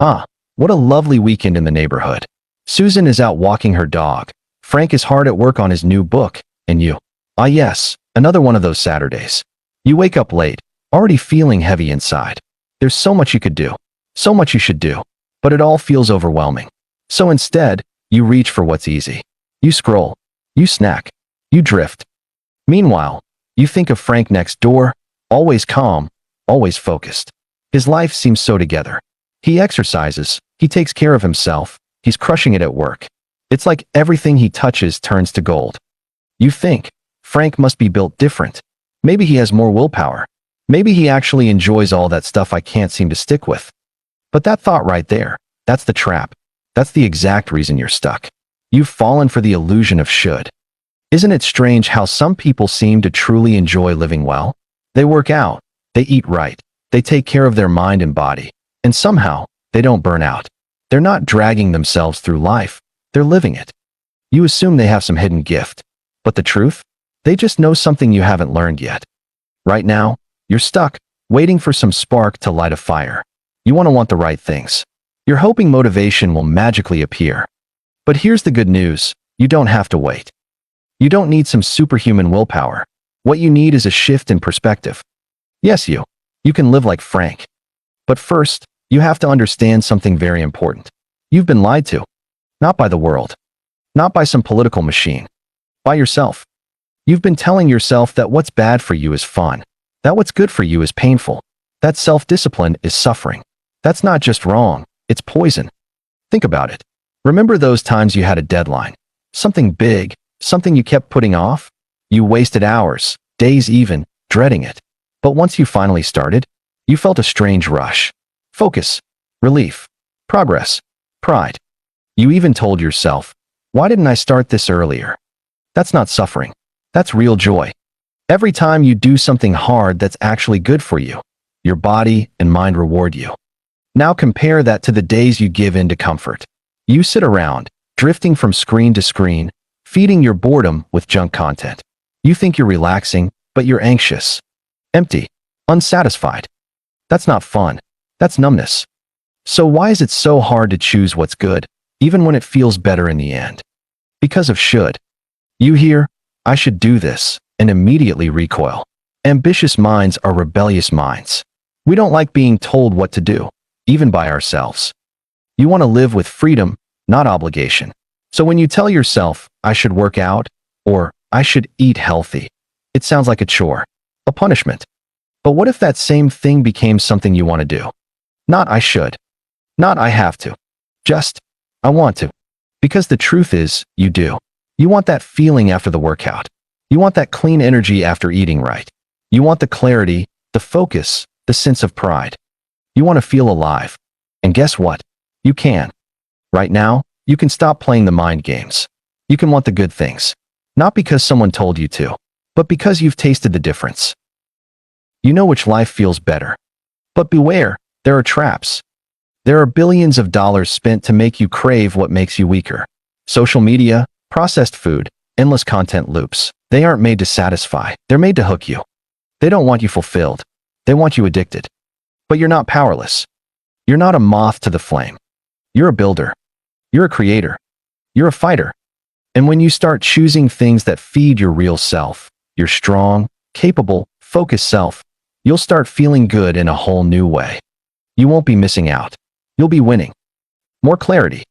Ah, what a lovely weekend in the neighborhood. Susan is out walking her dog. Frank is hard at work on his new book. And you? Ah yes, another one of those Saturdays. You wake up late, already feeling heavy inside. There's so much you could do. So much you should do. But it all feels overwhelming. So instead, you reach for what's easy. You scroll. You snack. You drift. Meanwhile, you think of Frank next door, always calm, always focused. His life seems so together. He exercises, he takes care of himself, he's crushing it at work. It's like everything he touches turns to gold. You think, Frank must be built different. Maybe he has more willpower. Maybe he actually enjoys all that stuff I can't seem to stick with. But that thought right there, that's the trap. That's the exact reason you're stuck. You've fallen for the illusion of should. Isn't it strange how some people seem to truly enjoy living well? They work out, they eat right, they take care of their mind and body, and somehow, they don't burn out. They're not dragging themselves through life, they're living it. You assume they have some hidden gift. But the truth? They just know something you haven't learned yet. Right now, you're stuck, waiting for some spark to light a fire. You want the right things. You're hoping motivation will magically appear. But here's the good news, you don't have to wait. You don't need some superhuman willpower. What you need is a shift in perspective. Yes, you can live like Frank. But first, you have to understand something very important. You've been lied to. Not by the world. Not by some political machine. By yourself. You've been telling yourself that what's bad for you is fun. That what's good for you is painful. That self-discipline is suffering. That's not just wrong, it's poison. Think about it. Remember those times you had a deadline? Something big, something you kept putting off? You wasted hours, days even, dreading it. But once you finally started, you felt a strange rush. Focus, relief, progress, pride. You even told yourself, why didn't I start this earlier? That's not suffering. That's real joy. Every time you do something hard that's actually good for you, your body and mind reward you. Now compare that to the days you give in to comfort. You sit around, drifting from screen to screen, feeding your boredom with junk content. You think you're relaxing, but you're anxious, empty, unsatisfied. That's not fun. That's numbness. So why is it so hard to choose what's good, even when it feels better in the end? Because of should. You hear, I should do this, and immediately recoil. Ambitious minds are rebellious minds. We don't like being told what to do, even by ourselves. You want to live with freedom, not obligation. So when you tell yourself, I should work out, or I should eat healthy, it sounds like a chore, a punishment. But what if that same thing became something you want to do? Not I should. Not I have to. Just, I want to. Because the truth is, you do. You want that feeling after the workout. You want that clean energy after eating right. You want the clarity, the focus, the sense of pride. You want to feel alive. And guess what? You can. Right now, you can stop playing the mind games. You can want the good things. Not because someone told you to, but because you've tasted the difference. You know which life feels better. But beware, there are traps. There are billions of dollars spent to make you crave what makes you weaker. Social media, processed food, endless content loops. They aren't made to satisfy. They're made to hook you. They don't want you fulfilled. They want you addicted. But you're not powerless. You're not a moth to the flame. You're a builder. You're a creator. You're a fighter. And when you start choosing things that feed your real self, your strong, capable, focused self, you'll start feeling good in a whole new way. You won't be missing out. You'll be winning. More clarity.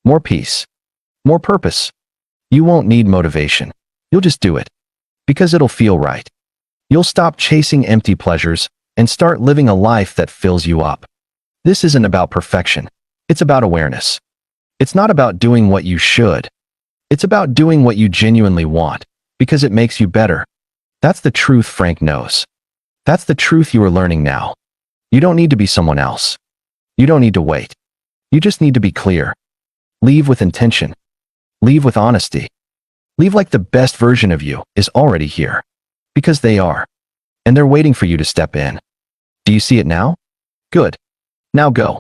More peace. More purpose. You won't need motivation. You'll just do it. Because it'll feel right. You'll stop chasing empty pleasures and start living a life that fills you up. This isn't about perfection. It's about awareness. It's not about doing what you should. It's about doing what you genuinely want, because it makes you better. That's the truth Frank knows. That's the truth you are learning now. You don't need to be someone else. You don't need to wait. You just need to be clear. Leave with intention. Leave with honesty. Leave like the best version of you is already here. Because they are. And they're waiting for you to step in. Do you see it now? Good. Now go.